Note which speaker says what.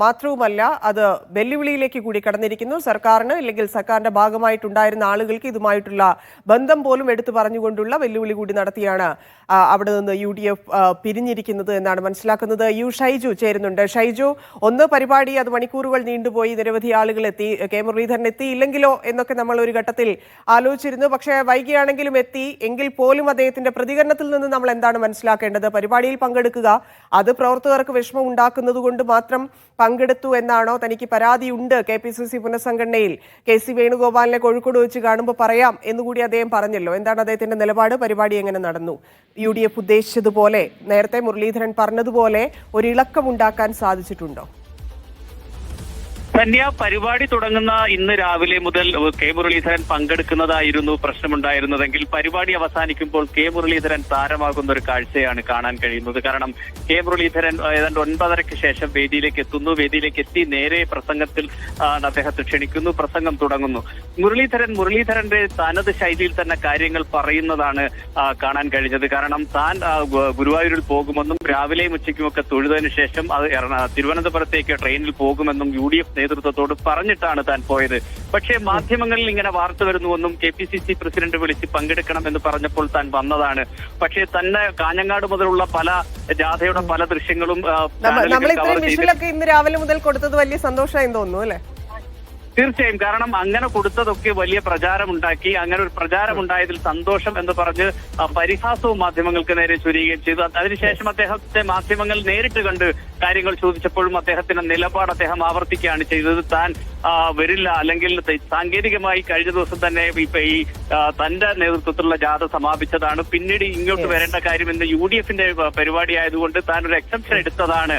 Speaker 1: മാത്രവുമല്ല അത് വെല്ലുവിളിയിലേക്ക് കൂടി കടന്നിരിക്കുന്നു. സർക്കാരിന് അല്ലെങ്കിൽ സർക്കാരിന്റെ ഭാഗമായിട്ടുണ്ടായിരുന്ന ആളുകൾക്ക് ഇതുമായിട്ടുള്ള ബന്ധം പോലും എടുത്തു പറഞ്ഞുകൊണ്ടുള്ള വെല്ലുവിളി കൂടി നടത്തിയാണ് അവിടെ നിന്ന് UDF പിരിഞ്ഞിരിക്കുന്നത് എന്നാണ് മനസ്സിലാക്കുന്നത്. ഷൈജു ചേരുന്നുണ്ട്. ഷൈജു, ഒന്ന് പരിപാടി അത് മണിക്കൂറുകൾ നീണ്ടുപോയി, നിരവധി ആളുകൾ എത്തി, കെ മുരളീധരൻ എത്തിയില്ലെങ്കിലോ എന്നൊക്കെ നമ്മൾ ഒരു ഘട്ടത്തിൽ ആലോചിച്ചിരുന്നു. പക്ഷേ വൈകിയാണെങ്കിലും എത്തി എങ്കിൽ പോലും അദ്ദേഹത്തിന്റെ പ്രതികരണത്തിൽ നിന്ന് നമ്മൾ എന്താണ് മനസ്സിലാക്കേണ്ടത്? പരിപാടിയിൽ പങ്കെടുക്കുക അത് പ്രവർത്തകർക്ക് വിഷമം ഉണ്ടാക്കുന്നത് കൊണ്ട് മാത്രം പങ്കെടുത്തു എന്നാണോ? തനിക്ക് പരാതിയുണ്ട് KPCC പുനഃസംഘടനയിൽ, KC വേണുഗോപാലിനെ കോഴിക്കോട് വെച്ച് കാണുമ്പോൾ പറയാം എന്നുകൂടി അദ്ദേഹം പറഞ്ഞല്ലോ. എന്താണ് അദ്ദേഹത്തിന്റെ നിലപാട്? പരിപാടി എങ്ങനെ നടന്നു? UDF ഉദ്ദേശിച്ചതുപോലെ, നേരത്തെ മുരളീധരൻ പറഞ്ഞതുപോലെ ഒരു ഇളക്കമുണ്ടാക്കാൻ സാധിച്ചിട്ടുണ്ടോ?
Speaker 2: ധന്യ, പരിപാടി തുടങ്ങുന്ന ഇന്ന് രാവിലെ മുതൽ കെ മുരളീധരൻ പങ്കെടുക്കുന്നതായിരുന്നു പ്രശ്നമുണ്ടായിരുന്നതെങ്കിൽ പരിപാടി അവസാനിക്കുമ്പോൾ കെ മുരളീധരൻ താരമാകുന്ന ഒരു കാഴ്ചയാണ് കാണാൻ കഴിയുന്നത്. കാരണം കെ മുരളീധരൻ ഏതാണ്ട് 9:30-ക്ക് ശേഷം വേദിയിലേക്ക് എത്തുന്നു. വേദിയിലേക്ക് എത്തി നേരെ പ്രസംഗത്തിൽ അദ്ദേഹത്തെ ക്ഷണിക്കുന്നു, പ്രസംഗം തുടങ്ങുന്നു. മുരളീധരന്റെ തനത് ശൈലിയിൽ തന്നെ കാര്യങ്ങൾ പറയുന്നതാണ് കാണാൻ കഴിഞ്ഞത്. കാരണം താൻ ഗുരുവായൂരിൽ പോകുമെന്നും രാവിലെയും ഉച്ചയ്ക്കുമൊക്കെ തൊഴുതതിനു ശേഷം അത് തിരുവനന്തപുരത്തേക്ക് ട്രെയിനിൽ പോകുമെന്നും UDF നേതൃത്വത്തോട് പറഞ്ഞിട്ടാണ് താൻ പോയത്. പക്ഷേ മാധ്യമങ്ങളിൽ ഇങ്ങനെ വാർത്ത വരുന്നുവെന്നും KPCC പ്രസിഡന്റ് വിളിച്ച് പങ്കെടുക്കണമെന്ന് പറഞ്ഞപ്പോൾ താൻ വന്നതാണ്. പക്ഷേ തന്നെ കാഞ്ഞങ്ങാട് മുതലുള്ള പല ജാഥയുടെ പല ദൃശ്യങ്ങളും
Speaker 1: ഇന്ന് രാവിലെ മുതൽ കൊടുത്തത് വലിയ സന്തോഷമായി തോന്നുന്നു അല്ലേ?
Speaker 2: തീർച്ചയായും. കാരണം അങ്ങനെ കൊടുത്തതൊക്കെ വലിയ പ്രചാരമുണ്ടാക്കി. അങ്ങനെ ഒരു പ്രചാരമുണ്ടായതിൽ സന്തോഷം എന്ന് പറഞ്ഞ് പരിഹാസവും മാധ്യമങ്ങൾക്ക് നേരെ ചൊരിയുകയും ചെയ്തു. അതിനുശേഷം അദ്ദേഹത്തെ മാധ്യമങ്ങൾ നേരിട്ട് കണ്ട് കാര്യങ്ങൾ ചോദിച്ചപ്പോഴും അദ്ദേഹത്തിന്റെ നിലപാട് അദ്ദേഹം ആവർത്തിക്കുകയാണ് ചെയ്തത്. താൻ വരില്ല, അല്ലെങ്കിൽ സാങ്കേതികമായി കഴിഞ്ഞ ദിവസം തന്നെ ഈ തന്റെ നേതൃത്വത്തിലുള്ള ജാഥ സമാപിച്ചതാണ്, പിന്നീട് ഇങ്ങോട്ട് വരേണ്ട കാര്യം ഇന്ന് UDF-ന്റെ പരിപാടി ആയതുകൊണ്ട് താൻ ഒരു എക്സെപ്ഷൻ എടുത്തതാണ്